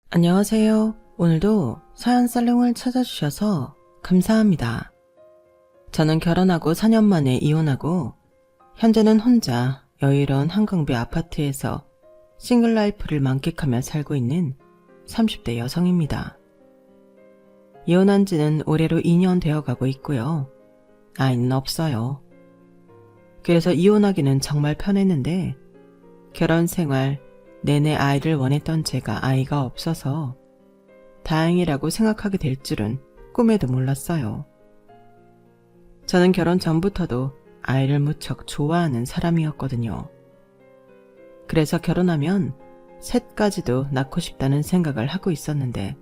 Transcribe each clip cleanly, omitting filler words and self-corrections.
안녕하세요. 오늘도 사연 살롱을 찾아주셔서 감사합니다. 저는 결혼하고 4년 만에 이혼하고 현재는 혼자 여유로운 한강뷰 아파트에서 싱글 라이프를 만끽하며 살고 있는 30대 여성입니다. 이혼한 지는 올해로 2년 되어가고 있고요. 아이는 없어요. 그래서 이혼하기는 정말 편했는데 결혼 생활 내내 아이를 원했던 제가 아이가 없어서 다행이라고 생각하게 될 줄은 꿈에도 몰랐어요. 저는 결혼 전부터도 아이를 무척 좋아하는 사람이었거든요. 그래서 결혼하면 셋까지도 낳고 싶다는 생각을 하고 있었는데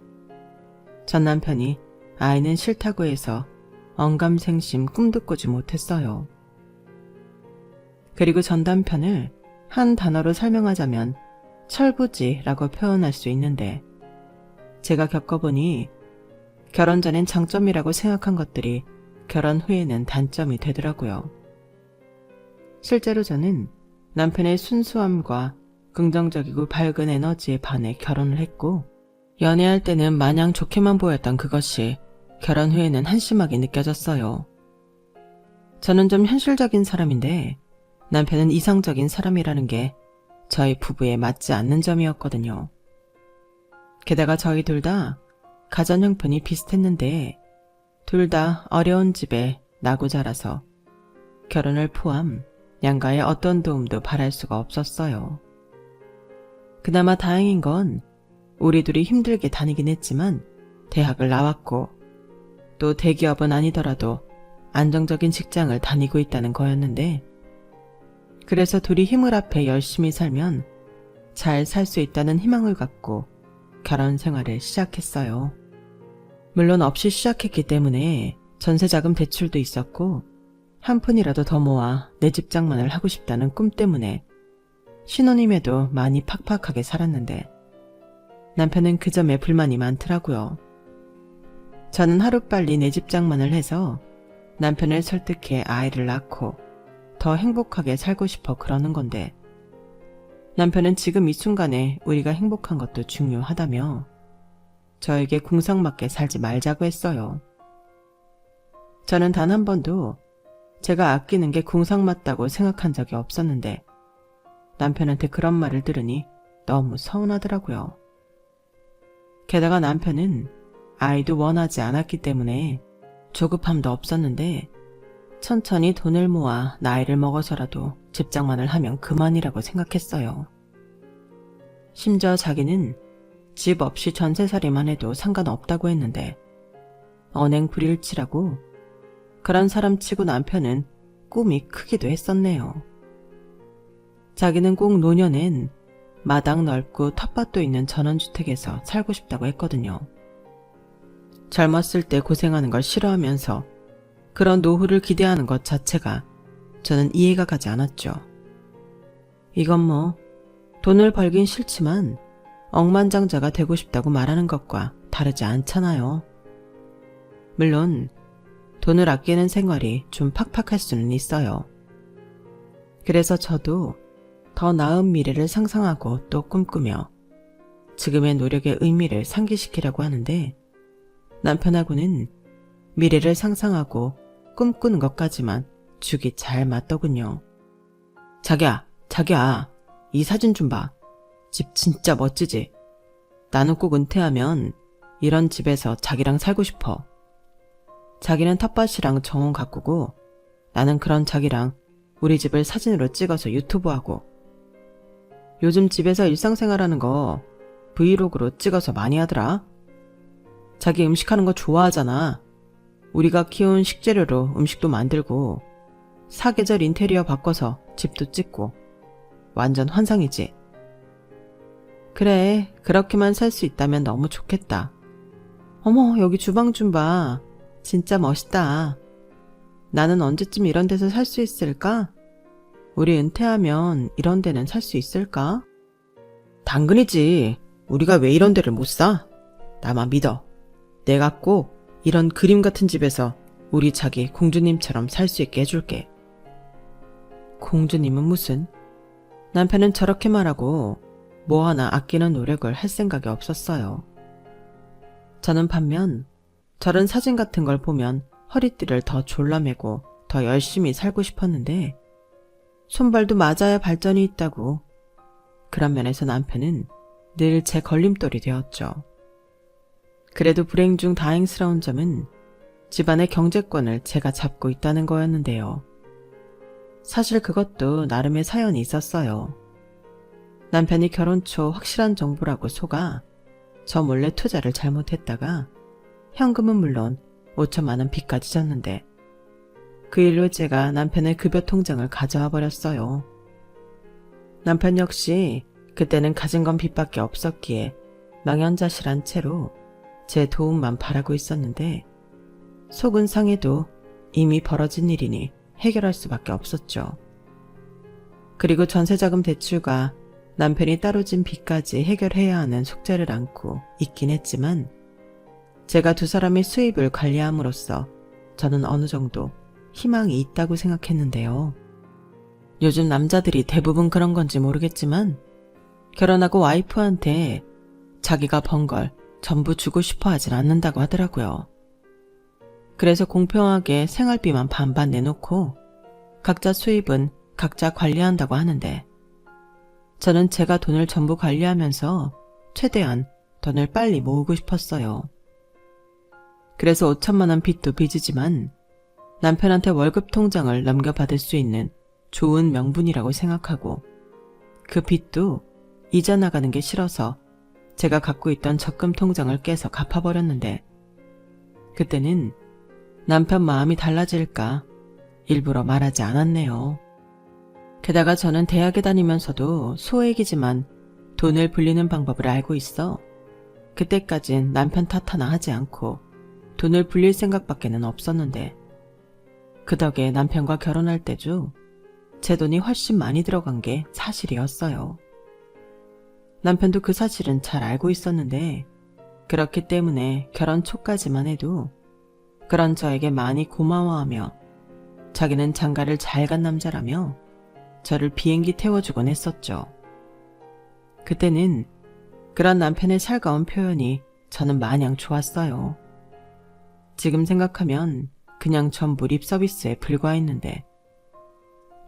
전 남편이 아이는 싫다고 해서 언감생심 꿈도 꾸지 못했어요. 그리고 전 남편을 한 단어로 설명하자면 철부지라고 표현할 수 있는데 제가 겪어보니 결혼 전엔 장점이라고 생각한 것들이 결혼 후에는 단점이 되더라고요. 실제로 저는 남편의 순수함과 긍정적이고 밝은 에너지에 반해 결혼을 했고 연애할 때는 마냥 좋게만 보였던 그것이 결혼 후에는 한심하게 느껴졌어요. 저는 좀 현실적인 사람인데 남편은 이상적인 사람이라는 게 저희 부부에 맞지 않는 점이었거든요. 게다가 저희 둘 다 가전 형편이 비슷했는데 둘 다 어려운 집에 나고 자라서 결혼을 포함 양가의 어떤 도움도 바랄 수가 없었어요. 그나마 다행인 건 우리 둘이 힘들게 다니긴 했지만 대학을 나왔고 또 대기업은 아니더라도 안정적인 직장을 다니고 있다는 거였는데 그래서 둘이 힘을 합해 열심히 살면 잘 살 수 있다는 희망을 갖고 결혼 생활을 시작했어요. 물론 없이 시작했기 때문에 전세자금 대출도 있었고 한 푼이라도 더 모아 내 집 장만을 하고 싶다는 꿈 때문에 신혼임에도 많이 팍팍하게 살았는데 남편은 그 점에 불만이 많더라고요. 저는 하루빨리 내 집 장만을 해서 남편을 설득해 아이를 낳고 더 행복하게 살고 싶어 그러는 건데 남편은 지금 이 순간에 우리가 행복한 것도 중요하다며 저에게 궁상맞게 살지 말자고 했어요. 저는 단 한 번도 제가 아끼는 게 궁상맞다고 생각한 적이 없었는데 남편한테 그런 말을 들으니 너무 서운하더라고요. 게다가 남편은 아이도 원하지 않았기 때문에 조급함도 없었는데 천천히 돈을 모아 나이를 먹어서라도 집장만을 하면 그만이라고 생각했어요. 심지어 자기는 집 없이 전세살이만 해도 상관없다고 했는데 언행 불일치라고 그런 사람 치고 남편은 꿈이 크기도 했었네요. 자기는 꼭 노년엔 마당 넓고 텃밭도 있는 전원주택에서 살고 싶다고 했거든요. 젊었을 때 고생하는 걸 싫어하면서 그런 노후를 기대하는 것 자체가 저는 이해가 가지 않았죠. 이건 뭐 돈을 벌긴 싫지만 억만장자가 되고 싶다고 말하는 것과 다르지 않잖아요. 물론 돈을 아끼는 생활이 좀 팍팍할 수는 있어요. 그래서 저도 더 나은 미래를 상상하고 또 꿈꾸며 지금의 노력의 의미를 상기시키려고 하는데 남편하고는 미래를 상상하고 꿈꾸는 것까지만 죽이 잘 맞더군요. 자기야, 이 사진 좀 봐. 집 진짜 멋지지? 나는 꼭 은퇴하면 이런 집에서 자기랑 살고 싶어. 자기는 텃밭이랑 정원 가꾸고 나는 그런 자기랑 우리 집을 사진으로 찍어서 유튜브하고 요즘 집에서 일상생활하는 거 브이로그로 찍어서 많이 하더라. 자기 음식하는 거 좋아하잖아. 우리가 키운 식재료로 음식도 만들고 사계절 인테리어 바꿔서 집도 찍고 완전 환상이지. 그래, 그렇게만 살 수 있다면 너무 좋겠다. 어머, 여기 주방 좀 봐. 진짜 멋있다. 나는 언제쯤 이런 데서 살 수 있을까? 우리 은퇴하면 이런 데는 살 수 있을까? 당근이지. 우리가 왜 이런 데를 못 사? 나만 믿어. 내가 꼭 이런 그림 같은 집에서 우리 자기 공주님처럼 살 수 있게 해줄게. 공주님은 무슨? 남편은 저렇게 말하고 뭐 하나 아끼는 노력을 할 생각이 없었어요. 저는 반면 저런 사진 같은 걸 보면 허리띠를 더 졸라매고 더 열심히 살고 싶었는데 손발도 맞아야 발전이 있다고. 그런 면에서 남편은 늘 제 걸림돌이 되었죠. 그래도 불행 중 다행스러운 점은 집안의 경제권을 제가 잡고 있다는 거였는데요. 사실 그것도 나름의 사연이 있었어요. 남편이 결혼 초 확실한 정보라고 속아 저 몰래 투자를 잘못했다가 현금은 물론 5천만 원 빚까지 졌는데 그 일로 제가 남편의 급여 통장을 가져와 버렸어요. 남편 역시 그때는 가진 건 빚밖에 없었기에 망연자실한 채로 제 도움만 바라고 있었는데 속은 상해도 이미 벌어진 일이니 해결할 수밖에 없었죠. 그리고 전세자금 대출과 남편이 따로 진 빚까지 해결해야 하는 숙제를 안고 있긴 했지만 제가 두 사람의 수입을 관리함으로써 저는 어느 정도 희망이 있다고 생각했는데요. 요즘 남자들이 대부분 그런 건지 모르겠지만 결혼하고 와이프한테 자기가 번 걸 전부 주고 싶어 하진 않는다고 하더라고요. 그래서 공평하게 생활비만 반반 내놓고 각자 수입은 각자 관리한다고 하는데 저는 제가 돈을 전부 관리하면서 최대한 돈을 빨리 모으고 싶었어요. 그래서 5천만 원 빚도 빚이지만 남편한테 월급 통장을 넘겨받을 수 있는 좋은 명분이라고 생각하고 그 빚도 이자 나가는 게 싫어서 제가 갖고 있던 적금 통장을 깨서 갚아버렸는데 그때는 남편 마음이 달라질까 일부러 말하지 않았네요. 게다가 저는 대학에 다니면서도 소액이지만 돈을 불리는 방법을 알고 있어 그때까진 남편 탓 하나 하지 않고 돈을 불릴 생각밖에는 없었는데 그 덕에 남편과 결혼할 때도 제 돈이 훨씬 많이 들어간 게 사실이었어요. 남편도 그 사실은 잘 알고 있었는데 그렇기 때문에 결혼 초까지만 해도 그런 저에게 많이 고마워하며 자기는 장가를 잘 간 남자라며 저를 비행기 태워주곤 했었죠. 그때는 그런 남편의 살가운 표현이 저는 마냥 좋았어요. 지금 생각하면 그냥 전부 립서비스에 불과했는데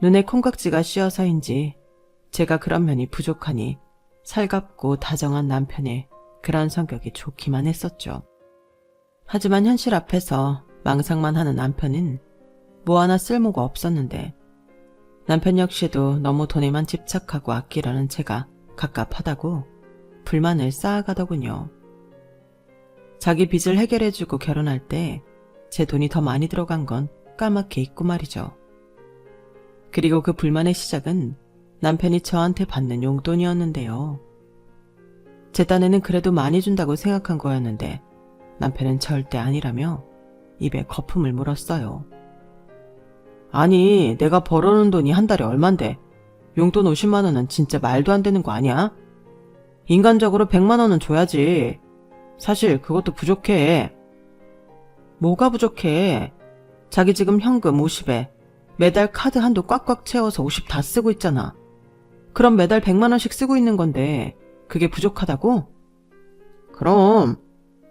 눈에 콩깍지가 씌어서인지 제가 그런 면이 부족하니 살갑고 다정한 남편의 그런 성격이 좋기만 했었죠. 하지만 현실 앞에서 망상만 하는 남편은 뭐 하나 쓸모가 없었는데 남편 역시도 너무 돈에만 집착하고 아끼려는 제가 갑갑하다고 불만을 쌓아가더군요. 자기 빚을 해결해주고 결혼할 때 제 돈이 더 많이 들어간 건 까맣게 잊고 말이죠. 그리고 그 불만의 시작은 남편이 저한테 받는 용돈이었는데요. 제 딴에는 그래도 많이 준다고 생각한 거였는데 남편은 절대 아니라며 입에 거품을 물었어요. 아니, 내가 벌어놓은 돈이 한 달에 얼만데 용돈 50만 원은 진짜 말도 안 되는 거 아니야? 인간적으로 100만 원은 줘야지. 사실 그것도 부족해. 뭐가 부족해? 자기 지금 현금 50에 매달 카드 한도 꽉꽉 채워서 50 다 쓰고 있잖아. 그럼 매달 100만 원씩 쓰고 있는 건데 그게 부족하다고? 그럼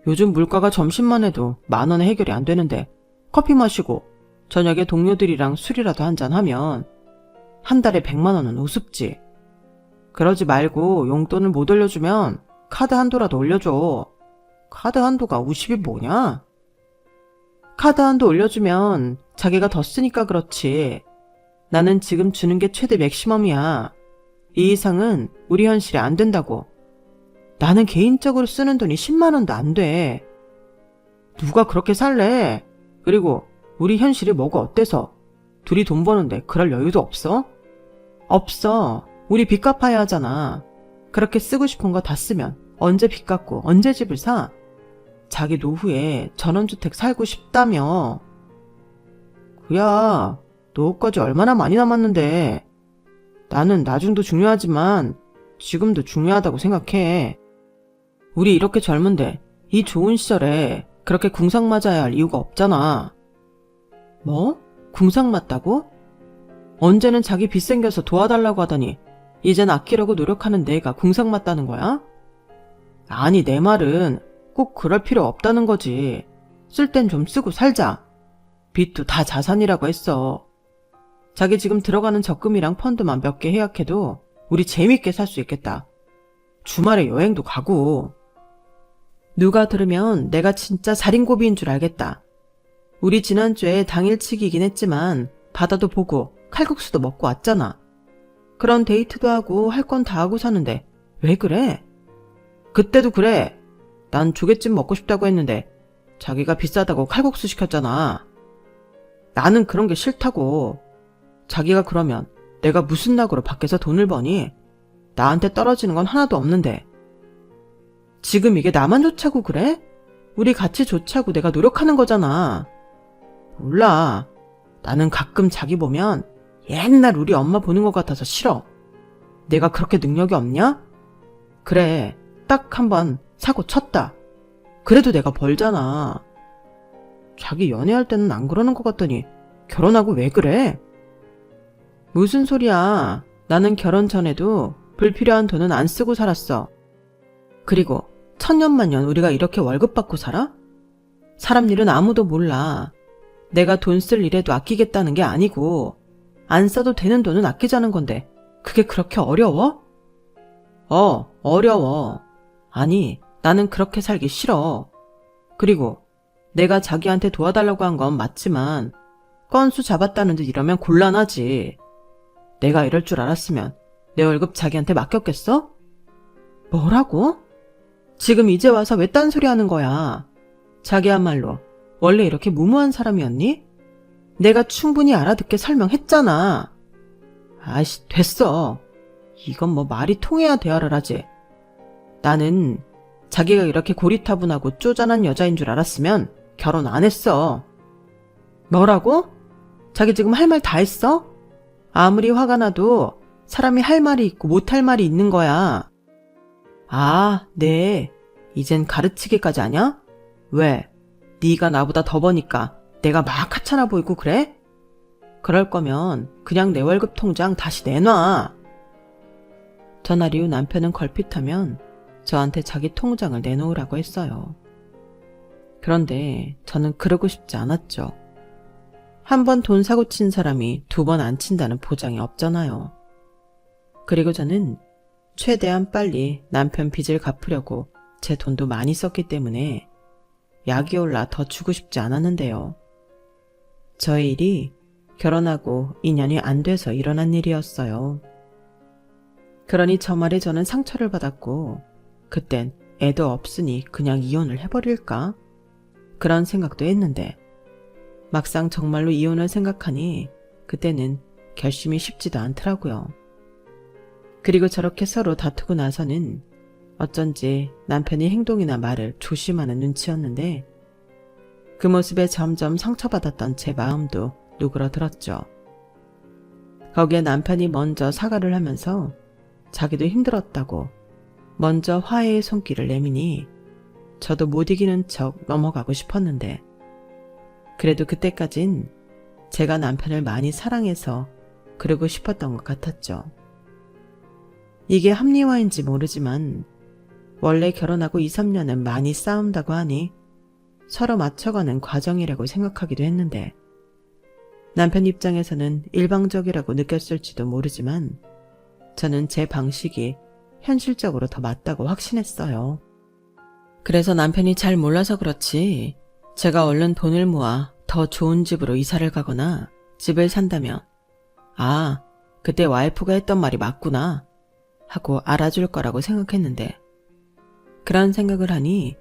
요즘 물가가 점심만 해도 10,000원에 해결이 안 되는데 커피 마시고 저녁에 동료들이랑 술이라도 한잔하면 한 달에 100만 원은 우습지. 그러지 말고 용돈을 못 올려주면 카드 한도라도 올려줘. 카드 한도가 50이 뭐냐? 카드 한도 올려주면 자기가 더 쓰니까 그렇지. 나는 지금 주는 게 최대 맥시멈이야. 이 이상은 우리 현실에 안 된다고. 나는 개인적으로 쓰는 돈이 10만 원도 안 돼. 누가 그렇게 살래? 그리고 우리 현실이 뭐가 어때서? 둘이 돈 버는데 그럴 여유도 없어? 없어. 우리 빚 갚아야 하잖아. 그렇게 쓰고 싶은 거 다 쓰면 언제 빚 갚고 언제 집을 사? 자기 노후에 전원주택 살고 싶다며. 그야 노후까지 얼마나 많이 남았는데. 나는 나중도 중요하지만 지금도 중요하다고 생각해. 우리 이렇게 젊은데 이 좋은 시절에 그렇게 궁상 맞아야 할 이유가 없잖아. 뭐? 궁상 맞다고? 언제는 자기 빚 생겨서 도와달라고 하더니 이젠 아끼려고 노력하는 내가 궁상 맞다는 거야? 아니, 내 말은 꼭 그럴 필요 없다는 거지. 쓸 땐 좀 쓰고 살자. 빚도 다 자산이라고 했어. 자기 지금 들어가는 적금이랑 펀드만 몇 개 해약해도 우리 재밌게 살 수 있겠다. 주말에 여행도 가고. 누가 들으면 내가 진짜 살인고비인 줄 알겠다. 우리 지난주에 당일치기이긴 했지만 바다도 보고 칼국수도 먹고 왔잖아. 그런 데이트도 하고 할 건 다 하고 사는데 왜 그래? 그때도 그래. 난 조개찜 먹고 싶다고 했는데 자기가 비싸다고 칼국수 시켰잖아. 나는 그런 게 싫다고. 자기가 그러면 내가 무슨 낙으로 밖에서 돈을 버니? 나한테 떨어지는 건 하나도 없는데. 지금 이게 나만 좋자고 그래? 우리 같이 좋자고 내가 노력하는 거잖아. 몰라. 나는 가끔 자기 보면 옛날 우리 엄마 보는 것 같아서 싫어. 내가 그렇게 능력이 없냐? 그래, 딱 한 번 사고 쳤다. 그래도 내가 벌잖아. 자기 연애할 때는 안 그러는 것 같더니 결혼하고 왜 그래? 무슨 소리야. 나는 결혼 전에도 불필요한 돈은 안 쓰고 살았어. 그리고 천년만년 우리가 이렇게 월급 받고 살아? 사람 일은 아무도 몰라. 내가 돈 쓸 일에도 아끼겠다는 게 아니고 안 써도 되는 돈은 아끼자는 건데 그게 그렇게 어려워? 어려워. 아니, 나는 그렇게 살기 싫어. 그리고 내가 자기한테 도와달라고 한 건 맞지만 건수 잡았다는 듯 이러면 곤란하지. 내가 이럴 줄 알았으면 내 월급 자기한테 맡겼겠어? 뭐라고? 지금 이제 와서 왜 딴소리 하는 거야? 자기야말로 원래 이렇게 무모한 사람이었니? 내가 충분히 알아듣게 설명했잖아. 아이씨, 됐어. 이건 뭐 말이 통해야 대화를 하지. 나는 자기가 이렇게 고리타분하고 쪼잔한 여자인 줄 알았으면 결혼 안 했어. 뭐라고? 자기 지금 할 말 다 했어? 아무리 화가 나도 사람이 할 말이 있고 못할 말이 있는 거야. 아, 네. 이젠 가르치기까지 하냐? 왜? 네가 나보다 더 버니까 내가 막 하찮아 보이고 그래? 그럴 거면 그냥 내 월급 통장 다시 내놔. 전날 이후 남편은 걸핏하면 저한테 자기 통장을 내놓으라고 했어요. 그런데 저는 그러고 싶지 않았죠. 한 번 돈 사고 친 사람이 두 번 안 친다는 보장이 없잖아요. 그리고 저는 최대한 빨리 남편 빚을 갚으려고 제 돈도 많이 썼기 때문에 약이 올라 더 주고 싶지 않았는데요. 저의 일이 결혼하고 2년이 안 돼서 일어난 일이었어요. 그러니 저 말에 저는 상처를 받았고 그땐 애도 없으니 그냥 이혼을 해버릴까? 그런 생각도 했는데 막상 정말로 이혼을 생각하니 그때는 결심이 쉽지도 않더라고요. 그리고 저렇게 서로 다투고 나서는 어쩐지 남편이 행동이나 말을 조심하는 눈치였는데 그 모습에 점점 상처받았던 제 마음도 누그러들었죠. 거기에 남편이 먼저 사과를 하면서 자기도 힘들었다고 먼저 화해의 손길을 내미니 저도 못 이기는 척 넘어가고 싶었는데 그래도 그때까진 제가 남편을 많이 사랑해서 그러고 싶었던 것 같았죠. 이게 합리화인지 모르지만 원래 결혼하고 2, 3년은 많이 싸운다고 하니 서로 맞춰가는 과정이라고 생각하기도 했는데 남편 입장에서는 일방적이라고 느꼈을지도 모르지만 저는 제 방식이 현실적으로 더 맞다고 확신했어요. 그래서 남편이 잘 몰라서 그렇지 제가 얼른 돈을 모아 더 좋은 집으로 이사를 가거나 집을 산다면 아, 그때 와이프가 했던 말이 맞구나 하고 알아줄 거라고 생각했는데 그런 생각을 하니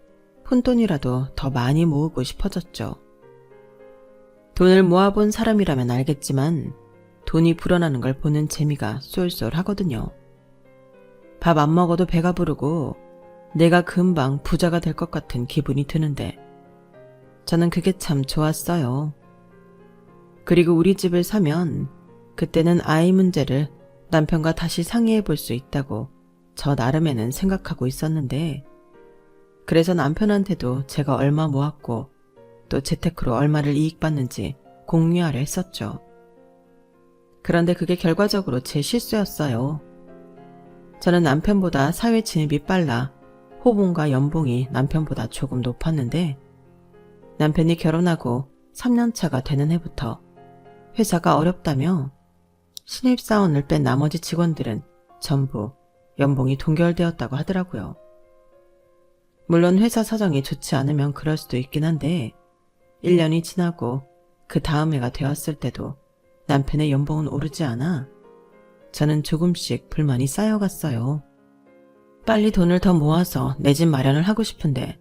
푼돈이라도 더 많이 모으고 싶어졌죠. 돈을 모아본 사람이라면 알겠지만 돈이 불어나는 걸 보는 재미가 쏠쏠하거든요. 밥 안 먹어도 배가 부르고 내가 금방 부자가 될 것 같은 기분이 드는데 저는 그게 참 좋았어요. 그리고 우리 집을 사면 그때는 아이 문제를 남편과 다시 상의해 볼 수 있다고 저 나름에는 생각하고 있었는데 그래서 남편한테도 제가 얼마 모았고 또 재테크로 얼마를 이익 받는지 공유하려 했었죠. 그런데 그게 결과적으로 제 실수였어요. 저는 남편보다 사회 진입이 빨라 호봉과 연봉이 남편보다 조금 높았는데 남편이 결혼하고 3년차가 되는 해부터 회사가 어렵다며 신입사원을 뺀 나머지 직원들은 전부 연봉이 동결되었다고 하더라고요. 물론 회사 사정이 좋지 않으면 그럴 수도 있긴 한데 1년이 지나고 그 다음 해가 되었을 때도 남편의 연봉은 오르지 않아 저는 조금씩 불만이 쌓여갔어요. 빨리 돈을 더 모아서 내 집 마련을 하고 싶은데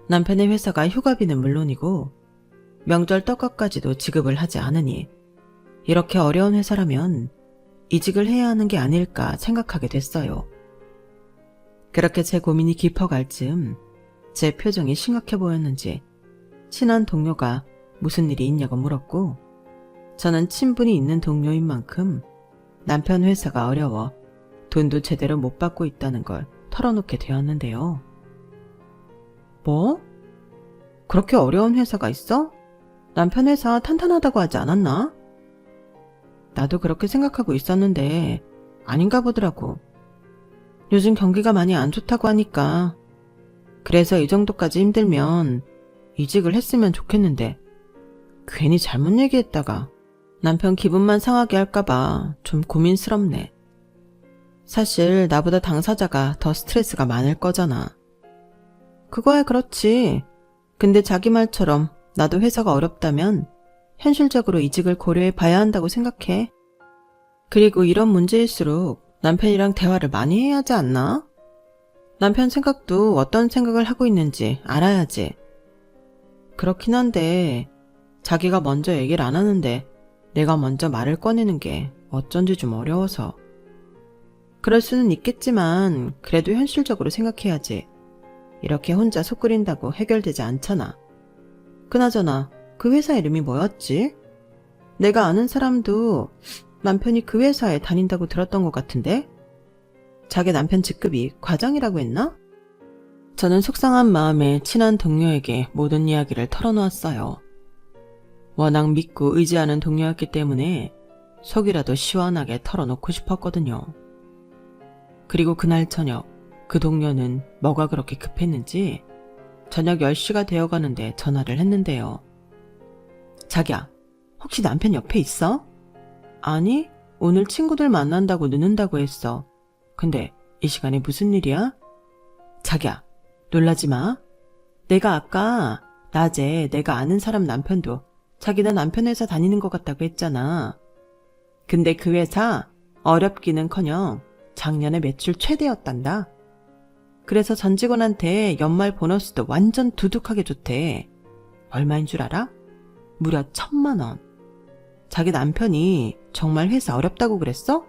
남편의 회사가 휴가비는 물론이고 명절 떡값까지도 지급을 하지 않으니 이렇게 어려운 회사라면 이직을 해야 하는 게 아닐까 생각하게 됐어요. 그렇게 제 고민이 깊어갈 즈음 제 표정이 심각해 보였는지 친한 동료가 무슨 일이 있냐고 물었고 저는 친분이 있는 동료인 만큼 남편 회사가 어려워 돈도 제대로 못 받고 있다는 걸 털어놓게 되었는데요. 뭐? 그렇게 어려운 회사가 있어? 남편 회사 탄탄하다고 하지 않았나? 나도 그렇게 생각하고 있었는데 아닌가 보더라고. 요즘 경기가 많이 안 좋다고 하니까 그래서 이 정도까지 힘들면 이직을 했으면 좋겠는데 괜히 잘못 얘기했다가 남편 기분만 상하게 할까봐 좀 고민스럽네. 사실 나보다 당사자가 더 스트레스가 많을 거잖아. 그거야 그렇지. 근데 자기 말처럼 나도 회사가 어렵다면 현실적으로 이직을 고려해 봐야 한다고 생각해. 그리고 이런 문제일수록 남편이랑 대화를 많이 해야 하지 않나? 남편 생각도 어떤 생각을 하고 있는지 알아야지. 그렇긴 한데 자기가 먼저 얘기를 안 하는데 내가 먼저 말을 꺼내는 게 어쩐지 좀 어려워서. 그럴 수는 있겠지만 그래도 현실적으로 생각해야지. 이렇게 혼자 속 끓인다고 해결되지 않잖아. 그나저나 그 회사 이름이 뭐였지? 내가 아는 사람도 남편이 그 회사에 다닌다고 들었던 것 같은데? 자기 남편 직급이 과장이라고 했나? 저는 속상한 마음에 친한 동료에게 모든 이야기를 털어놓았어요. 워낙 믿고 의지하는 동료였기 때문에 속이라도 시원하게 털어놓고 싶었거든요. 그리고 그날 저녁 그 동료는 뭐가 그렇게 급했는지 저녁 10시가 되어가는데 전화를 했는데요. 자기야, 혹시 남편 옆에 있어? 아니, 오늘 친구들 만난다고 늦는다고 했어. 근데 이 시간에 무슨 일이야? 자기야, 놀라지 마. 내가 아까 낮에 내가 아는 사람 남편도 자기네 남편 회사 다니는 것 같다고 했잖아. 근데 그 회사 어렵기는커녕 작년에 매출 최대였단다. 그래서 전 직원한테 연말 보너스도 완전 두둑하게 줬대. 얼마인 줄 알아? 무려 1,000만 원. 자기 남편이 정말 회사 어렵다고 그랬어?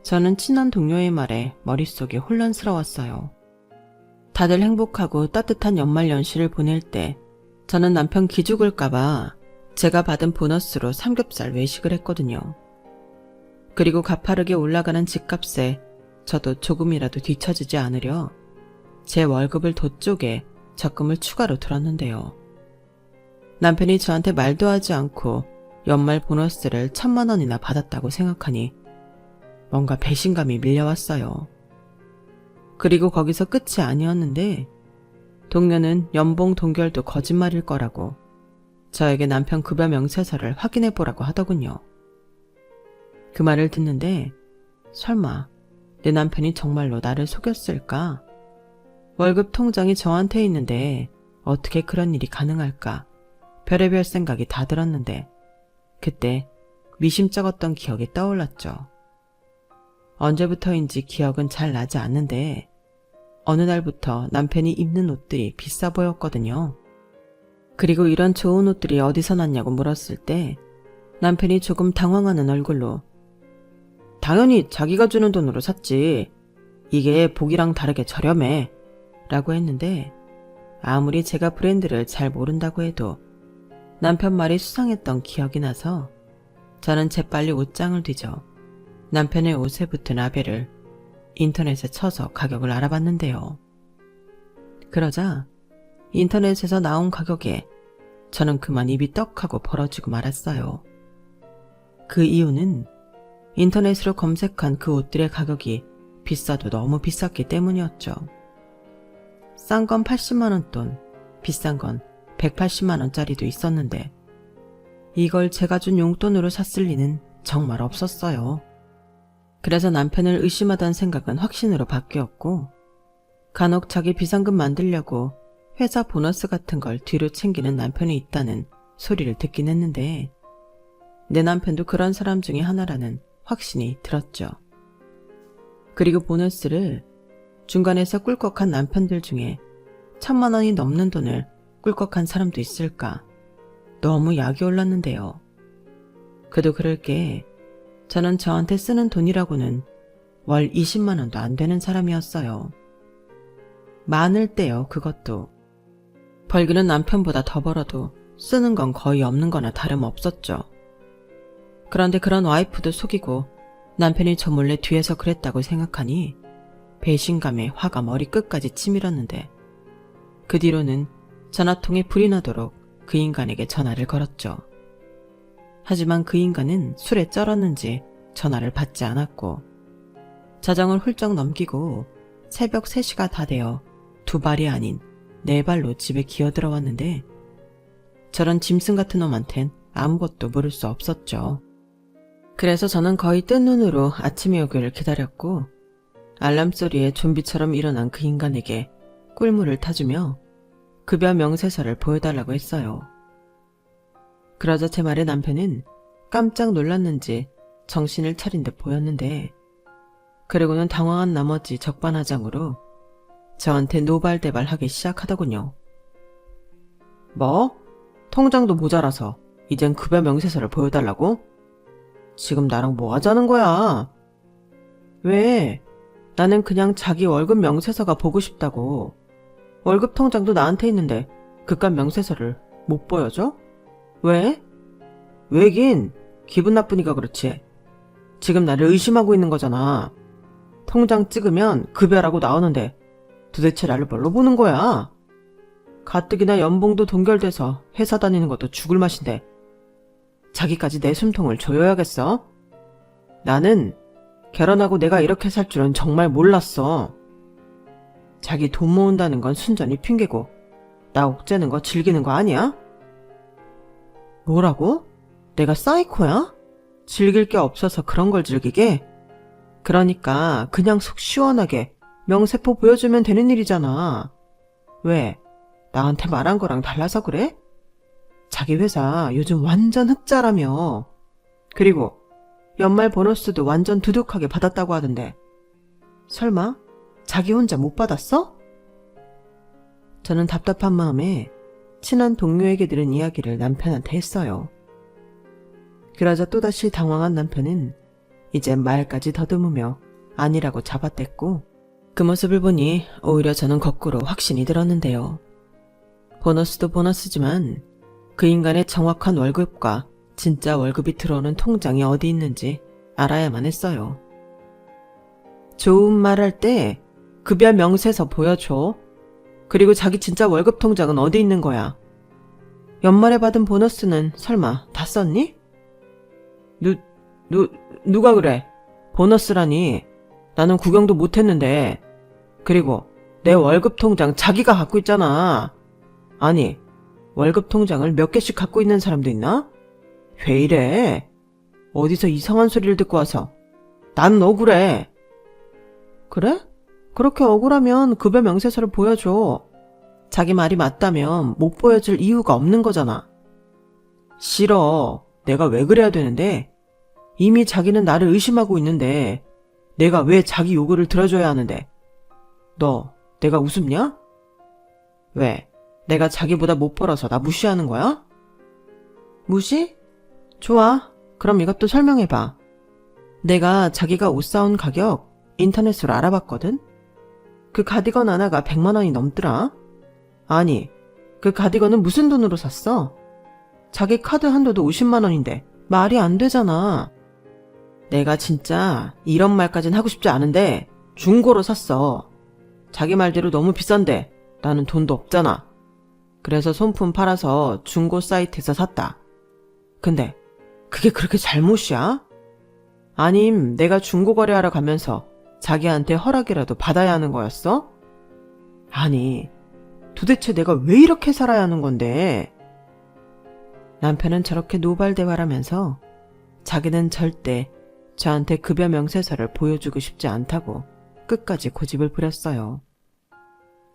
저는 친한 동료의 말에 머릿속이 혼란스러웠어요. 다들 행복하고 따뜻한 연말 연시를 보낼 때 저는 남편 기죽을까봐 제가 받은 보너스로 삼겹살 외식을 했거든요. 그리고 가파르게 올라가는 집값에 저도 조금이라도 뒤처지지 않으려 제 월급을 도 쪽에 적금을 추가로 들었는데요. 남편이 저한테 말도 하지 않고 연말 보너스를 1,000만 원이나 받았다고 생각하니 뭔가 배신감이 밀려왔어요. 그리고 거기서 끝이 아니었는데 동료는 연봉 동결도 거짓말일 거라고 저에게 남편 급여 명세서를 확인해 보라고 하더군요. 그 말을 듣는데 설마 내 남편이 정말로 나를 속였을까? 월급 통장이 저한테 있는데 어떻게 그런 일이 가능할까? 별의별 생각이 다 들었는데 그때 미심쩍었던 기억이 떠올랐죠. 언제부터인지 기억은 잘 나지 않는데 어느 날부터 남편이 입는 옷들이 비싸 보였거든요. 그리고 이런 좋은 옷들이 어디서 났냐고 물었을 때 남편이 조금 당황하는 얼굴로 당연히 자기가 주는 돈으로 샀지. 이게 복이랑 다르게 저렴해. 라고 했는데 아무리 제가 브랜드를 잘 모른다고 해도 남편 말이 수상했던 기억이 나서 저는 재빨리 옷장을 뒤져 남편의 옷에 붙은 라벨을 인터넷에 쳐서 가격을 알아봤는데요. 그러자 인터넷에서 나온 가격에 저는 그만 입이 떡하고 벌어지고 말았어요. 그 이유는 인터넷으로 검색한 그 옷들의 가격이 비싸도 너무 비쌌기 때문이었죠. 싼 건 80만원 돈, 비싼 건 180만원짜리도 있었는데 이걸 제가 준 용돈으로 샀을 리는 정말 없었어요. 그래서 남편을 의심하던 생각은 확신으로 바뀌었고 간혹 자기 비상금 만들려고 회사 보너스 같은 걸 뒤로 챙기는 남편이 있다는 소리를 듣긴 했는데 내 남편도 그런 사람 중에 하나라는 확신이 들었죠. 그리고 보너스를 중간에서 꿀꺽한 남편들 중에 1000만 원이 넘는 돈을 꿀꺽한 사람도 있을까? 너무 약이 올랐는데요. 그도 그럴 게 저는 저한테 쓰는 돈이라고는 월 20만 원도 안 되는 사람이었어요. 많을 때요, 그것도. 벌기는 남편보다 더 벌어도 쓰는 건 거의 없는 거나 다름없었죠. 그런데 그런 와이프도 속이고 남편이 저 몰래 뒤에서 그랬다고 생각하니 배신감에 화가 머리끝까지 치밀었는데 그 뒤로는 전화통에 불이 나도록 그 인간에게 전화를 걸었죠. 하지만 그 인간은 술에 쩔었는지 전화를 받지 않았고 자정을 훌쩍 넘기고 새벽 3시가 다 되어 2발이 아닌 4발로 집에 기어들어왔는데 저런 짐승 같은 놈한텐 아무것도 물을 수 없었죠. 그래서 저는 거의 뜬 눈으로 아침이 오기를 기다렸고 알람 소리에 좀비처럼 일어난 그 인간에게 꿀물을 타주며 급여 명세서를 보여달라고 했어요. 그러자 제 말에 남편은 깜짝 놀랐는지 정신을 차린 듯 보였는데 그리고는 당황한 나머지 적반하장으로 저한테 노발대발하기 시작하더군요. 뭐? 통장도 모자라서 이젠 급여 명세서를 보여달라고? 지금 나랑 뭐 하자는 거야? 왜? 나는 그냥 자기 월급 명세서가 보고 싶다고. 월급 통장도 나한테 있는데 그깟 명세서를 못 보여줘? 왜? 왜긴 기분 나쁘니까 그렇지. 지금 나를 의심하고 있는 거잖아. 통장 찍으면 급여라고 나오는데 도대체 나를 뭘로 보는 거야? 가뜩이나 연봉도 동결돼서 회사 다니는 것도 죽을 맛인데 자기까지 내 숨통을 조여야겠어? 나는 결혼하고 내가 이렇게 살 줄은 정말 몰랐어. 자기 돈 모은다는 건 순전히 핑계고 나 옥죄는 거 즐기는 거 아니야? 뭐라고? 내가 사이코야? 즐길 게 없어서 그런 걸 즐기게? 그러니까 그냥 속 시원하게 명세포 보여주면 되는 일이잖아. 왜? 나한테 말한 거랑 달라서 그래? 자기 회사 요즘 완전 흑자라며. 그리고 연말 보너스도 완전 두둑하게 받았다고 하던데 설마 자기 혼자 못 받았어? 저는 답답한 마음에 친한 동료에게 들은 이야기를 남편한테 했어요. 그러자 또다시 당황한 남편은 이제 말까지 더듬으며 아니라고 잡아댔고 그 모습을 보니 오히려 저는 거꾸로 확신이 들었는데요. 보너스도 보너스지만 그 인간의 정확한 월급과 진짜 월급이 들어오는 통장이 어디 있는지 알아야만 했어요. 좋은 말 할 때 급여 명세서 보여줘. 그리고 자기 진짜 월급 통장은 어디 있는 거야? 연말에 받은 보너스는 설마 다 썼니? 누가 그래? 보너스라니. 나는 구경도 못했는데. 그리고 내 월급 통장 자기가 갖고 있잖아. 아니, 월급 통장을 몇 개씩 갖고 있는 사람도 있나? 왜 이래? 어디서 이상한 소리를 듣고 와서. 난 억울해. 그래? 그렇게 억울하면 급여 명세서를 보여줘. 자기 말이 맞다면 못 보여줄 이유가 없는 거잖아. 싫어. 내가 왜 그래야 되는데? 이미 자기는 나를 의심하고 있는데 내가 왜 자기 요구를 들어줘야 하는데? 너 내가 우습냐? 왜? 내가 자기보다 못 벌어서 나 무시하는 거야? 무시? 좋아. 그럼 이것도 설명해봐. 내가 자기가 옷 사온 가격 인터넷으로 알아봤거든? 그 가디건 하나가 100만 원이 넘더라. 아니, 그 가디건은 무슨 돈으로 샀어? 자기 카드 한도도 50만 원인데 말이 안 되잖아. 내가 진짜 이런 말까진 하고 싶지 않은데 중고로 샀어. 자기 말대로 너무 비싼데 나는 돈도 없잖아. 그래서 손품 팔아서 중고 사이트에서 샀다. 근데 그게 그렇게 잘못이야? 아님 내가 중고거래하러 가면서 자기한테 허락이라도 받아야 하는 거였어? 아니, 도대체 내가 왜 이렇게 살아야 하는 건데? 남편은 저렇게 노발대발하면서 자기는 절대 저한테 급여 명세서를 보여주고 싶지 않다고 끝까지 고집을 부렸어요.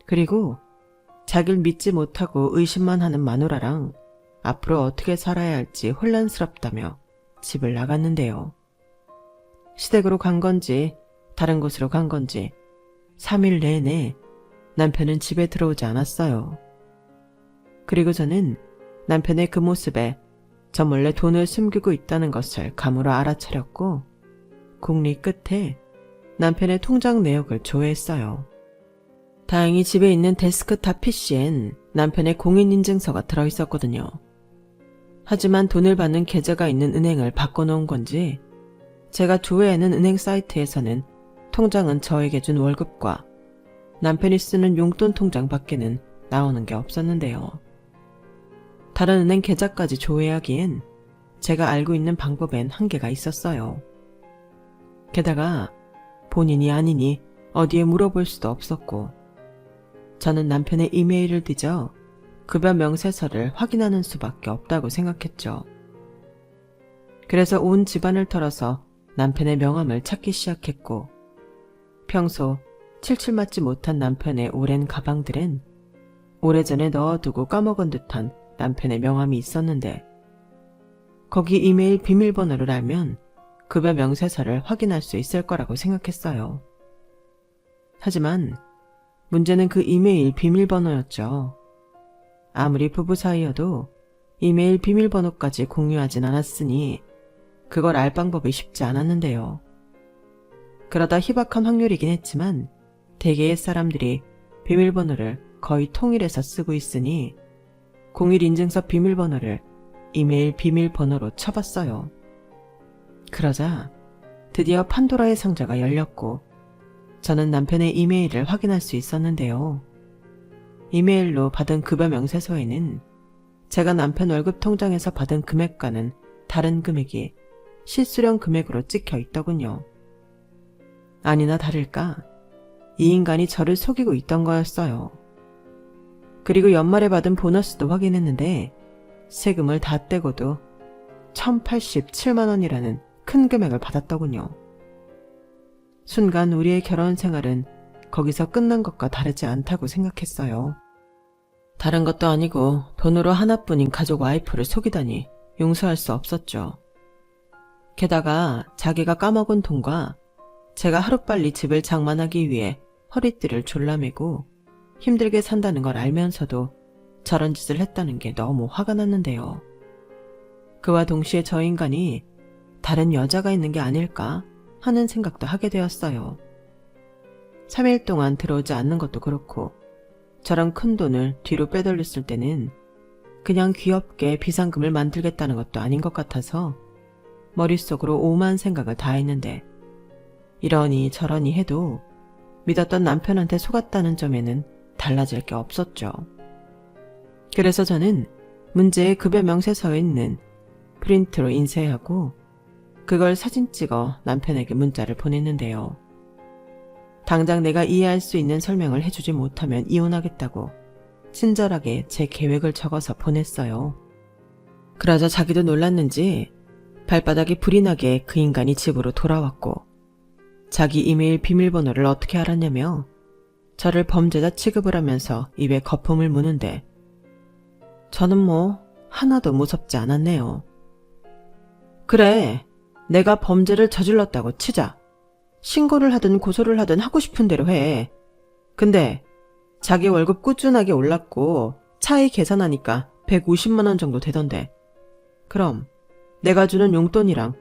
그리고 자기를 믿지 못하고 의심만 하는 마누라랑 앞으로 어떻게 살아야 할지 혼란스럽다며 집을 나갔는데요. 시댁으로 간 건지 다른 곳으로 간 건지 3일 내내 남편은 집에 들어오지 않았어요. 그리고 저는 남편의 그 모습에 저 몰래 돈을 숨기고 있다는 것을 감으로 알아차렸고 국리 끝에 남편의 통장 내역을 조회했어요. 다행히 집에 있는 데스크탑 PC엔 남편의 공인인증서가 들어있었거든요. 하지만 돈을 받는 계좌가 있는 은행을 바꿔놓은 건지 제가 조회하는 은행 사이트에서는 통장은 저에게 준 월급과 남편이 쓰는 용돈 통장 밖에는 나오는 게 없었는데요. 다른 은행 계좌까지 조회하기엔 제가 알고 있는 방법엔 한계가 있었어요. 게다가 본인이 아니니 어디에 물어볼 수도 없었고 저는 남편의 이메일을 뒤져 급여 명세서를 확인하는 수밖에 없다고 생각했죠. 그래서 온 집안을 털어서 남편의 명함을 찾기 시작했고 평소 칠칠 맞지 못한 남편의 오랜 가방들엔 오래전에 넣어두고 까먹은 듯한 남편의 명함이 있었는데 거기 이메일 비밀번호를 알면 급여 명세서를 확인할 수 있을 거라고 생각했어요. 하지만 문제는 그 이메일 비밀번호였죠. 아무리 부부 사이여도 이메일 비밀번호까지 공유하진 않았으니 그걸 알 방법이 쉽지 않았는데요. 그러다 희박한 확률이긴 했지만 대개의 사람들이 비밀번호를 거의 통일해서 쓰고 있으니 공일인증서 비밀번호를 이메일 비밀번호로 쳐봤어요. 그러자 드디어 판도라의 상자가 열렸고 저는 남편의 이메일을 확인할 수 있었는데요. 이메일로 받은 급여 명세서에는 제가 남편 월급 통장에서 받은 금액과는 다른 금액이 실수령 금액으로 찍혀 있더군요. 아니나 다를까 이 인간이 저를 속이고 있던 거였어요. 그리고 연말에 받은 보너스도 확인했는데 세금을 다 떼고도 1,087만 원이라는 큰 금액을 받았더군요. 순간 우리의 결혼 생활은 거기서 끝난 것과 다르지 않다고 생각했어요. 다른 것도 아니고 돈으로 하나뿐인 가족 와이프를 속이다니 용서할 수 없었죠. 게다가 자기가 까먹은 돈과 제가 하루빨리 집을 장만하기 위해 허리띠를 졸라매고 힘들게 산다는 걸 알면서도 저런 짓을 했다는 게 너무 화가 났는데요. 그와 동시에 저 인간이 다른 여자가 있는 게 아닐까 하는 생각도 하게 되었어요. 3일 동안 들어오지 않는 것도 그렇고 저런 큰 돈을 뒤로 빼돌렸을 때는 그냥 귀엽게 비상금을 만들겠다는 것도 아닌 것 같아서 머릿속으로 오만 생각을 다 했는데 이러니 저러니 해도 믿었던 남편한테 속았다는 점에는 달라질 게 없었죠. 그래서 저는 문제의 급여 명세서에 있는 프린트로 인쇄하고 그걸 사진 찍어 남편에게 문자를 보냈는데요. 당장 내가 이해할 수 있는 설명을 해주지 못하면 이혼하겠다고 친절하게 제 계획을 적어서 보냈어요. 그러자 자기도 놀랐는지 발바닥이 불이 나게 그 인간이 집으로 돌아왔고 자기 이메일 비밀번호를 어떻게 알았냐며 저를 범죄자 취급을 하면서 입에 거품을 무는데 저는 뭐 하나도 무섭지 않았네요. 그래, 내가 범죄를 저질렀다고 치자. 신고를 하든 고소를 하든 하고 싶은 대로 해. 근데 자기 월급 꾸준하게 올랐고 차이 계산하니까 150만 원 정도 되던데. 그럼 내가 주는 용돈이랑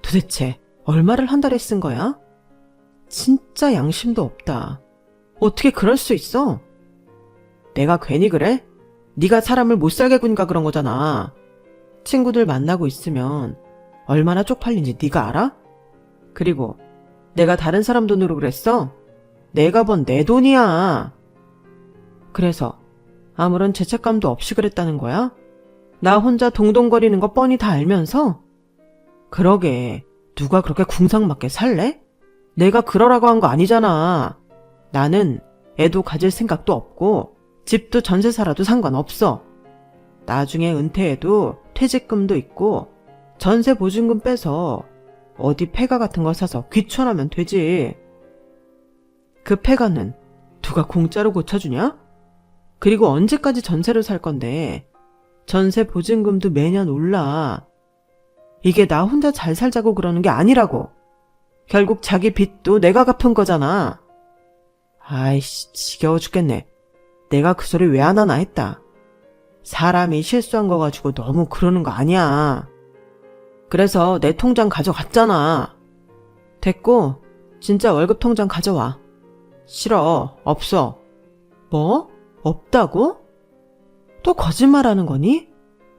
도대체 얼마를 한 달에 쓴 거야? 진짜 양심도 없다. 어떻게 그럴 수 있어? 내가 괜히 그래? 네가 사람을 못 살게 구니까 그런 거잖아. 친구들 만나고 있으면 얼마나 쪽팔린지 네가 알아? 그리고 내가 다른 사람 돈으로 그랬어? 내가 번 내 돈이야. 그래서 아무런 죄책감도 없이 그랬다는 거야? 나 혼자 동동거리는 거 뻔히 다 알면서? 그러게, 누가 그렇게 궁상맞게 살래? 내가 그러라고 한 거 아니잖아. 나는 애도 가질 생각도 없고 집도 전세 살아도 상관없어. 나중에 은퇴해도 퇴직금도 있고 전세 보증금 빼서 어디 폐가 같은 거 사서 귀촌하면 되지. 그 폐가는 누가 공짜로 고쳐주냐? 그리고 언제까지 전세를 살 건데 전세 보증금도 매년 올라. 이게 나 혼자 잘 살자고 그러는 게 아니라고. 결국 자기 빚도 내가 갚은 거잖아. 아이씨, 지겨워 죽겠네. 내가 그 소리 왜 안 하나 했다. 사람이 실수한 거 가지고 너무 그러는 거 아니야. 그래서 내 통장 가져갔잖아. 됐고, 진짜 월급 통장 가져와. 싫어, 없어. 뭐? 없다고? 또 거짓말하는 거니?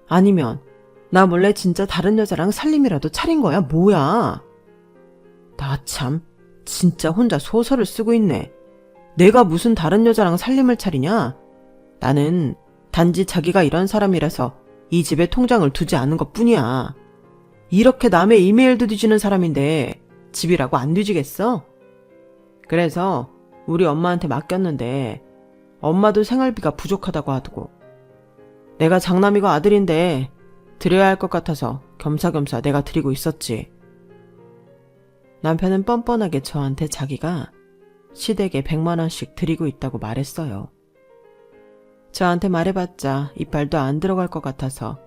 아니면 나 몰래 진짜 다른 여자랑 살림이라도 차린 거야? 뭐야? 나 참, 진짜 혼자 소설을 쓰고 있네. 내가 무슨 다른 여자랑 살림을 차리냐? 나는 단지 자기가 이런 사람이라서 이 집에 통장을 두지 않은 것뿐이야. 이렇게 남의 이메일도 뒤지는 사람인데 집이라고 안 뒤지겠어? 그래서 우리 엄마한테 맡겼는데 엄마도 생활비가 부족하다고 하더고, 내가 장남이가 아들인데 드려야 할 것 같아서 겸사겸사 내가 드리고 있었지. 남편은 뻔뻔하게 저한테 자기가 시댁에 100만 원씩 드리고 있다고 말했어요. 저한테 말해봤자 이빨도 안 들어갈 것 같아서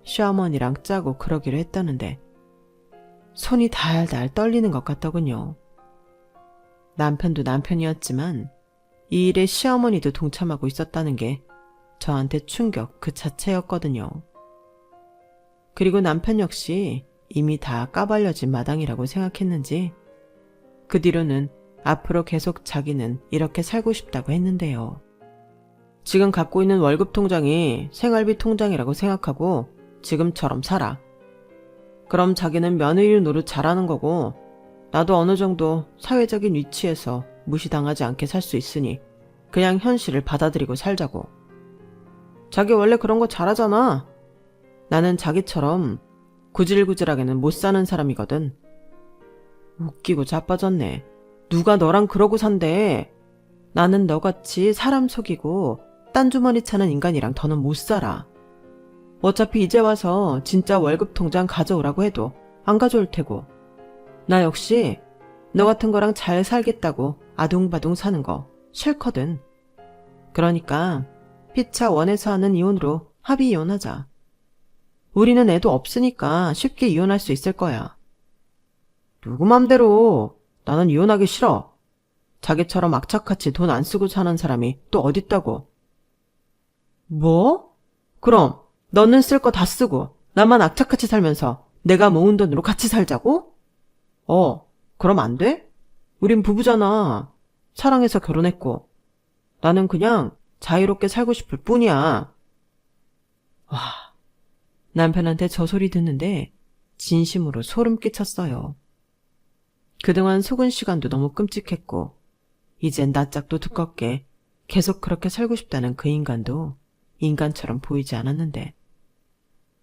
시어머니랑 짜고 그러기로 했다는데 손이 달달 떨리는 것 같더군요. 남편도 남편이었지만 이 일에 시어머니도 동참하고 있었다는 게 저한테 충격 그 자체였거든요. 그리고 남편 역시 이미 다 까발려진 마당이라고 생각했는지 그 뒤로는 앞으로 계속 자기는 이렇게 살고 싶다고 했는데요. 지금 갖고 있는 월급 통장이 생활비 통장이라고 생각하고 지금처럼 살아. 그럼 자기는 며느리 노릇 잘하는 거고 나도 어느 정도 사회적인 위치에서 무시당하지 않게 살 수 있으니 그냥 현실을 받아들이고 살자고. 자기 원래 그런 거 잘하잖아. 나는 자기처럼 구질구질하게는 못 사는 사람이거든. 웃기고 자빠졌네. 누가 너랑 그러고 산대. 나는 너같이 사람 속이고 딴 주머니 차는 인간이랑 더는 못 살아. 어차피 이제 와서 진짜 월급 통장 가져오라고 해도 안 가져올 테고. 나 역시 너 같은 거랑 잘 살겠다고 아둥바둥 사는 거 싫거든. 그러니까 피차 원해서 하는 이혼으로 합의 이혼하자. 우리는 애도 없으니까 쉽게 이혼할 수 있을 거야. 누구 맘대로. 나는 이혼하기 싫어. 자기처럼 악착같이 돈 안 쓰고 사는 사람이 또 어딨다고. 뭐? 그럼 너는 쓸 거 다 쓰고 나만 악착같이 살면서 내가 모은 돈으로 같이 살자고? 그럼 안 돼? 우린 부부잖아. 사랑해서 결혼했고. 나는 그냥 자유롭게 살고 싶을 뿐이야. 와, 남편한테 저 소리 듣는데 진심으로 소름 끼쳤어요. 그동안 속은 시간도 너무 끔찍했고 이젠 낯짝도 두껍게 계속 그렇게 살고 싶다는 그 인간도 인간처럼 보이지 않았는데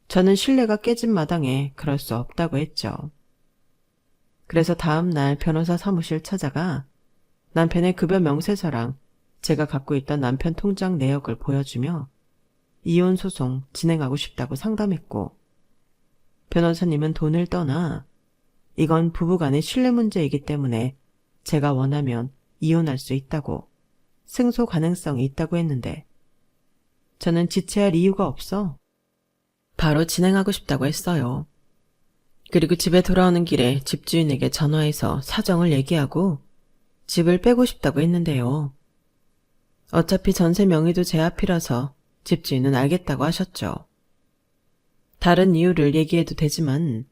저는 신뢰가 깨진 마당에 그럴 수 없다고 했죠. 그래서 다음 날 변호사 사무실 찾아가 남편의 급여 명세서랑 제가 갖고 있던 남편 통장 내역을 보여주며 이혼 소송 진행하고 싶다고 상담했고, 변호사님은 돈을 떠나 이건 부부간의 신뢰 문제이기 때문에 제가 원하면 이혼할 수 있다고, 승소 가능성이 있다고 했는데 저는 지체할 이유가 없어 바로 진행하고 싶다고 했어요. 그리고 집에 돌아오는 길에 집주인에게 전화해서 사정을 얘기하고 집을 빼고 싶다고 했는데요. 어차피 전세 명의도 제 앞이라서 집주인은 알겠다고 하셨죠. 다른 이유를 얘기해도 되지만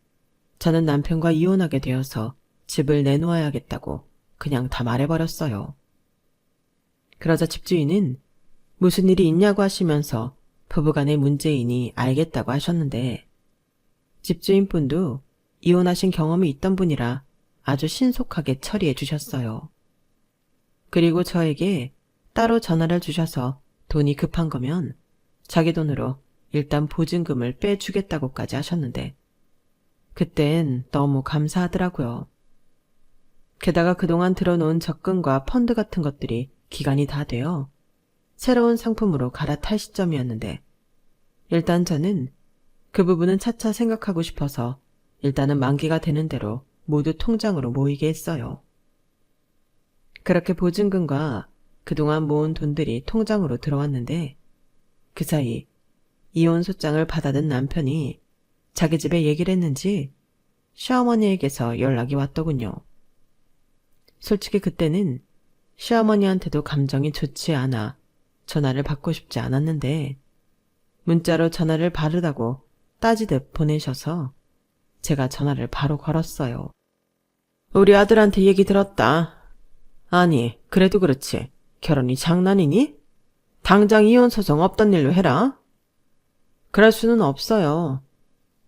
저는 남편과 이혼하게 되어서 집을 내놓아야겠다고 그냥 다 말해버렸어요. 그러자 집주인은 무슨 일이 있냐고 하시면서 부부간의 문제이니 알겠다고 하셨는데 집주인분도 이혼하신 경험이 있던 분이라 아주 신속하게 처리해 주셨어요. 그리고 저에게 따로 전화를 주셔서 돈이 급한 거면 자기 돈으로 일단 보증금을 빼주겠다고까지 하셨는데 그땐 너무 감사하더라고요. 게다가 그동안 들어놓은 적금과 펀드 같은 것들이 기간이 다 되어 새로운 상품으로 갈아탈 시점이었는데 일단 저는 그 부분은 차차 생각하고 싶어서 일단은 만기가 되는 대로 모두 통장으로 모이게 했어요. 그렇게 보증금과 그동안 모은 돈들이 통장으로 들어왔는데 그 사이 이혼 소장을 받아든 남편이 자기 집에 얘기를 했는지 시어머니에게서 연락이 왔더군요. 솔직히 그때는 시어머니한테도 감정이 좋지 않아 전화를 받고 싶지 않았는데 문자로 전화를 바르다고 따지듯 보내셔서 제가 전화를 바로 걸었어요. 우리 아들한테 얘기 들었다. 아니, 그래도 그렇지. 결혼이 장난이니? 당장 이혼 소송 없던 일로 해라. 그럴 수는 없어요.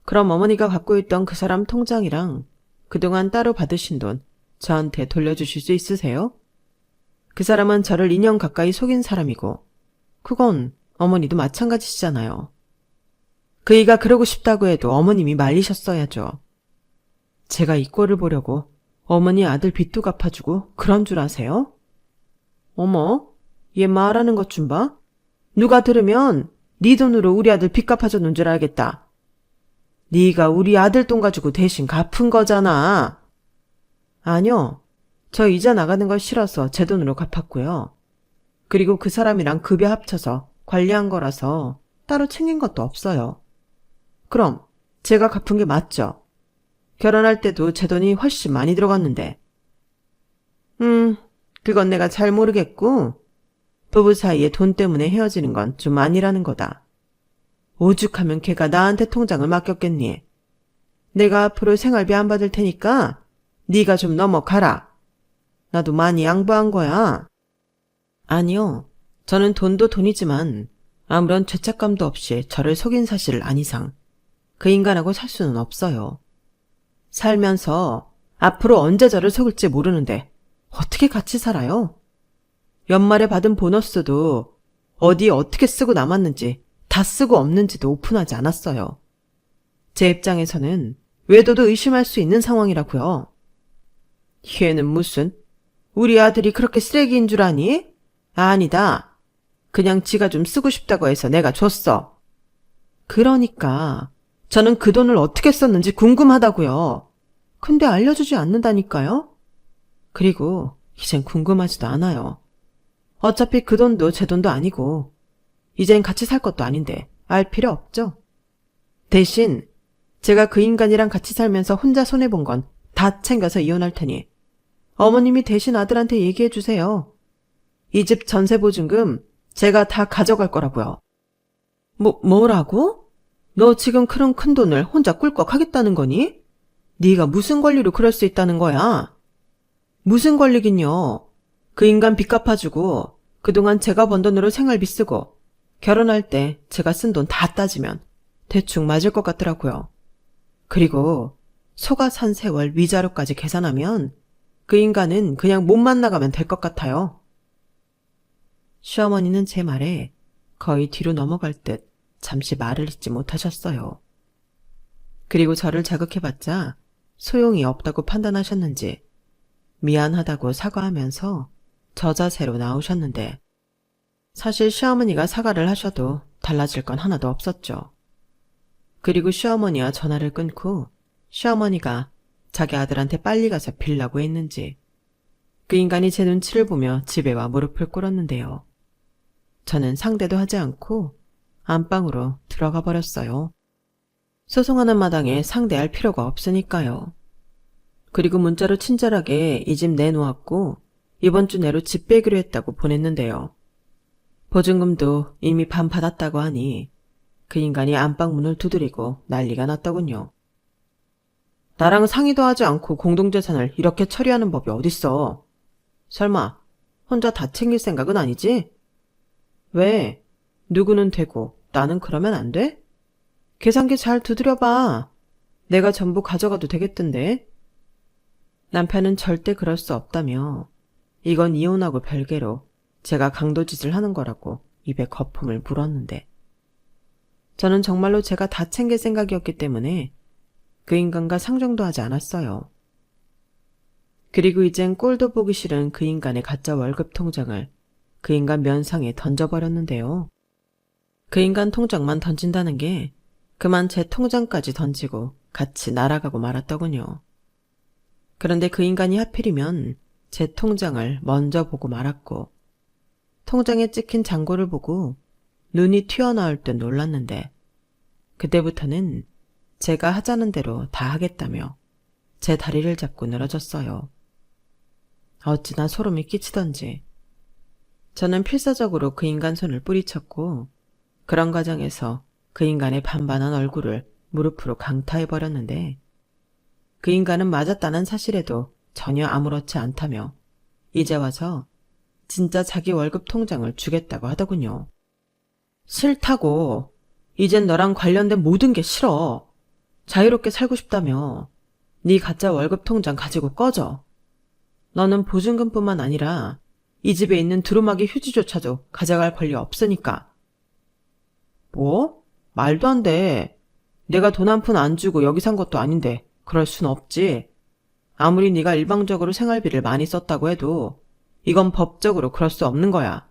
그럼 어머니가 갖고 있던 그 사람 통장이랑 그동안 따로 받으신 돈 저한테 돌려주실 수 있으세요? 그 사람은 저를 2년 가까이 속인 사람이고 그건 어머니도 마찬가지시잖아요. 그이가 그러고 싶다고 해도 어머님이 말리셨어야죠. 제가 이 꼴을 보려고 어머니 아들 빚도 갚아주고 그런 줄 아세요? 어머, 얘 말하는 것 좀 봐. 누가 들으면 네 돈으로 우리 아들 빚 갚아줬는 줄 알겠다. 네가 우리 아들 돈 가지고 대신 갚은 거잖아. 아니요. 저 이자 나가는 걸 싫어서 제 돈으로 갚았고요. 그리고 그 사람이랑 급여 합쳐서 관리한 거라서 따로 챙긴 것도 없어요. 그럼 제가 갚은 게 맞죠? 결혼할 때도 제 돈이 훨씬 많이 들어갔는데. 그건 내가 잘 모르겠고 부부 사이에 돈 때문에 헤어지는 건 좀 아니라는 거다. 오죽하면 걔가 나한테 통장을 맡겼겠니? 내가 앞으로 생활비 안 받을 테니까 네가 좀 넘어가라. 나도 많이 양보한 거야. 아니요. 저는 돈도 돈이지만 아무런 죄책감도 없이 저를 속인 사실을 안 이상 그 인간하고 살 수는 없어요. 살면서 앞으로 언제 저를 속을지 모르는데 어떻게 같이 살아요? 연말에 받은 보너스도 어디에 어떻게 쓰고 남았는지 다 쓰고 없는지도 오픈하지 않았어요. 제 입장에서는 외도도 의심할 수 있는 상황이라고요. 얘는 무슨 우리 아들이 그렇게 쓰레기인 줄 아니? 아니다. 그냥 지가 좀 쓰고 싶다고 해서 내가 줬어. 그러니까 저는 그 돈을 어떻게 썼는지 궁금하다고요. 근데 알려주지 않는다니까요. 그리고 이젠 궁금하지도 않아요. 어차피 그 돈도 제 돈도 아니고 이젠 같이 살 것도 아닌데 알 필요 없죠. 대신 제가 그 인간이랑 같이 살면서 혼자 손해본 건 다 챙겨서 이혼할 테니 어머님이 대신 아들한테 얘기해 주세요. 이 집 전세보증금 제가 다 가져갈 거라고요. 뭐라고? 너 지금 그런 큰 돈을 혼자 꿀꺽 하겠다는 거니? 네가 무슨 권리로 그럴 수 있다는 거야? 무슨 권리긴요. 그 인간 빚 갚아주고 그동안 제가 번 돈으로 생활비 쓰고 결혼할 때 제가 쓴 돈 다 따지면 대충 맞을 것 같더라고요. 그리고 소가 산 세월 위자료까지 계산하면 그 인간은 그냥 몸만 나가면 될 것 같아요. 시어머니는 제 말에 거의 뒤로 넘어갈 듯 잠시 말을 잇지 못하셨어요. 그리고 저를 자극해봤자 소용이 없다고 판단하셨는지 미안하다고 사과하면서 저자세로 나오셨는데 사실 시어머니가 사과를 하셔도 달라질 건 하나도 없었죠. 그리고 시어머니와 전화를 끊고 시어머니가 자기 아들한테 빨리 가서 빌라고 했는지 그 인간이 제 눈치를 보며 집에 와 무릎을 꿇었는데요. 저는 상대도 하지 않고 안방으로 들어가 버렸어요. 소송하는 마당에 상대할 필요가 없으니까요. 그리고 문자로 친절하게 이 집 내놓았고 이번 주 내로 집 빼기로 했다고 보냈는데요. 보증금도 이미 반 받았다고 하니 그 인간이 안방 문을 두드리고 난리가 났더군요. 나랑 상의도 하지 않고 공동재산을 이렇게 처리하는 법이 어딨어. 설마 혼자 다 챙길 생각은 아니지? 왜? 누구는 되고 나는 그러면 안 돼? 계산기 잘 두드려봐. 내가 전부 가져가도 되겠던데. 남편은 절대 그럴 수 없다며 이건 이혼하고 별개로 제가 강도짓을 하는 거라고 입에 거품을 물었는데 저는 정말로 제가 다 챙길 생각이었기 때문에 그 인간과 상종도 하지 않았어요. 그리고 이젠 꼴도 보기 싫은 그 인간의 가짜 월급 통장을 그 인간 면상에 던져버렸는데요. 그 인간 통장만 던진다는 게 그만 제 통장까지 던지고 같이 날아가고 말았더군요. 그런데 그 인간이 하필이면 제 통장을 먼저 보고 말았고 통장에 찍힌 잔고를 보고 눈이 튀어나올 듯 놀랐는데 그때부터는 제가 하자는 대로 다 하겠다며 제 다리를 잡고 늘어졌어요. 어찌나 소름이 끼치던지. 저는 필사적으로 그 인간 손을 뿌리쳤고 그런 과정에서 그 인간의 반반한 얼굴을 무릎으로 강타해버렸는데 그 인간은 맞았다는 사실에도 전혀 아무렇지 않다며 이제 와서 진짜 자기 월급 통장을 주겠다고 하더군요. 싫다고. 이젠 너랑 관련된 모든 게 싫어. 자유롭게 살고 싶다며. 네 가짜 월급 통장 가지고 꺼져. 너는 보증금뿐만 아니라 이 집에 있는 두루마기 휴지조차도 가져갈 권리 없으니까. 뭐? 말도 안 돼. 내가 돈 한 푼 안 주고 여기 산 것도 아닌데 그럴 순 없지. 아무리 네가 일방적으로 생활비를 많이 썼다고 해도 이건 법적으로 그럴 수 없는 거야.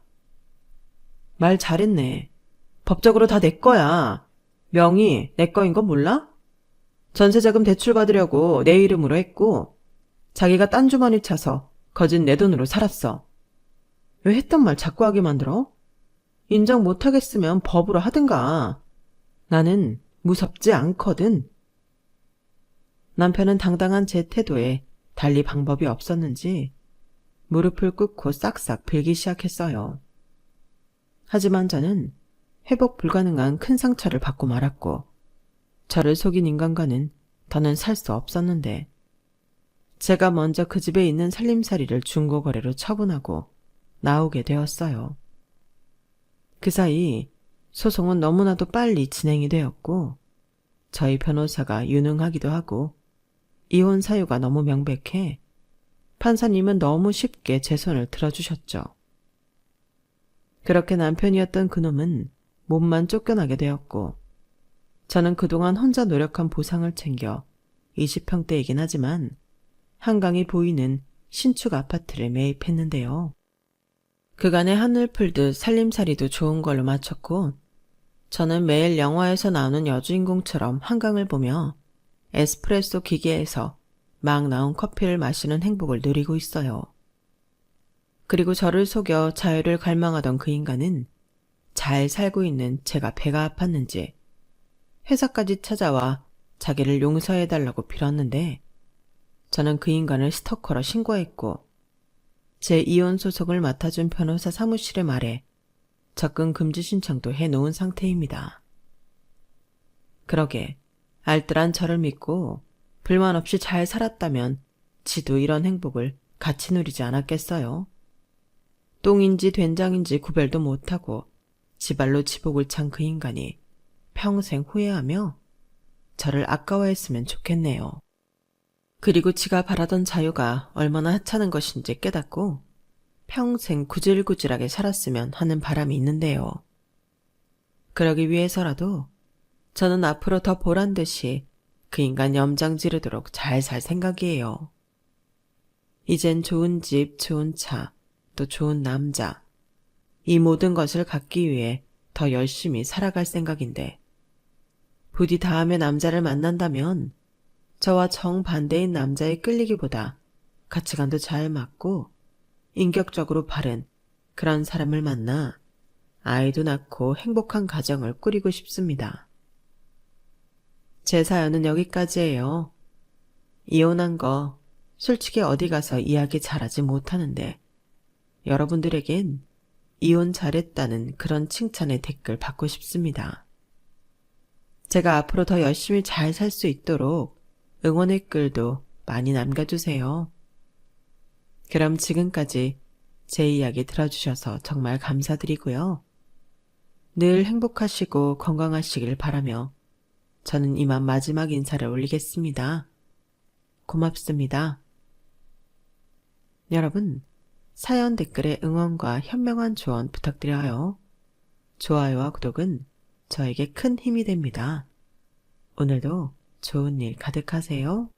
말 잘했네. 법적으로 다 내 거야. 명의 내 거인 건 몰라? 전세자금 대출 받으려고 내 이름으로 했고 자기가 딴 주머니 차서 거진 내 돈으로 살았어. 왜 했던 말 자꾸 하게 만들어? 인정 못하겠으면 법으로 하든가. 나는 무섭지 않거든. 남편은 당당한 제 태도에 달리 방법이 없었는지 무릎을 꿇고 싹싹 빌기 시작했어요. 하지만 저는 회복 불가능한 큰 상처를 받고 말았고 저를 속인 인간과는 더는 살 수 없었는데 제가 먼저 그 집에 있는 살림살이를 중고거래로 처분하고 나오게 되었어요. 그 사이 소송은 너무나도 빨리 진행이 되었고 저희 변호사가 유능하기도 하고 이혼 사유가 너무 명백해 판사님은 너무 쉽게 제 손을 들어주셨죠. 그렇게 남편이었던 그놈은 몸만 쫓겨나게 되었고 저는 그동안 혼자 노력한 보상을 챙겨 20평대이긴 하지만 한강이 보이는 신축 아파트를 매입했는데요. 그간의 하늘 풀듯 살림살이도 좋은 걸로 마쳤고 저는 매일 영화에서 나오는 여주인공처럼 한강을 보며 에스프레소 기계에서 막 나온 커피를 마시는 행복을 누리고 있어요. 그리고 저를 속여 자유를 갈망하던 그 인간은 잘 살고 있는 제가 배가 아팠는지 회사까지 찾아와 자기를 용서해달라고 빌었는데 저는 그 인간을 스토커로 신고했고 제 이혼 소송을 맡아준 변호사 사무실에 말해 접근 금지 신청도 해놓은 상태입니다. 그러게 알뜰한 저를 믿고 불만 없이 잘 살았다면 지도 이런 행복을 같이 누리지 않았겠어요. 똥인지 된장인지 구별도 못하고 지발로 지복을 찬 그 인간이 평생 후회하며 저를 아까워했으면 좋겠네요. 그리고 지가 바라던 자유가 얼마나 하찮은 것인지 깨닫고 평생 구질구질하게 살았으면 하는 바람이 있는데요. 그러기 위해서라도 저는 앞으로 더 보란듯이 그 인간 염장 지르도록 잘 살 생각이에요. 이젠 좋은 집, 좋은 차, 또 좋은 남자, 이 모든 것을 갖기 위해 더 열심히 살아갈 생각인데 부디 다음에 남자를 만난다면 저와 정반대인 남자에 끌리기보다 가치관도 잘 맞고 인격적으로 바른 그런 사람을 만나 아이도 낳고 행복한 가정을 꾸리고 싶습니다. 제 사연은 여기까지예요. 이혼한 거 솔직히 어디 가서 이야기 잘하지 못하는데 여러분들에겐 이혼 잘했다는 그런 칭찬의 댓글 받고 싶습니다. 제가 앞으로 더 열심히 잘 살 수 있도록 응원의 글도 많이 남겨주세요. 그럼 지금까지 제 이야기 들어주셔서 정말 감사드리고요. 늘 행복하시고 건강하시길 바라며 저는 이만 마지막 인사를 올리겠습니다. 고맙습니다. 여러분, 사연 댓글에 응원과 현명한 조언 부탁드려요. 좋아요와 구독은 저에게 큰 힘이 됩니다. 오늘도 좋은 일 가득하세요.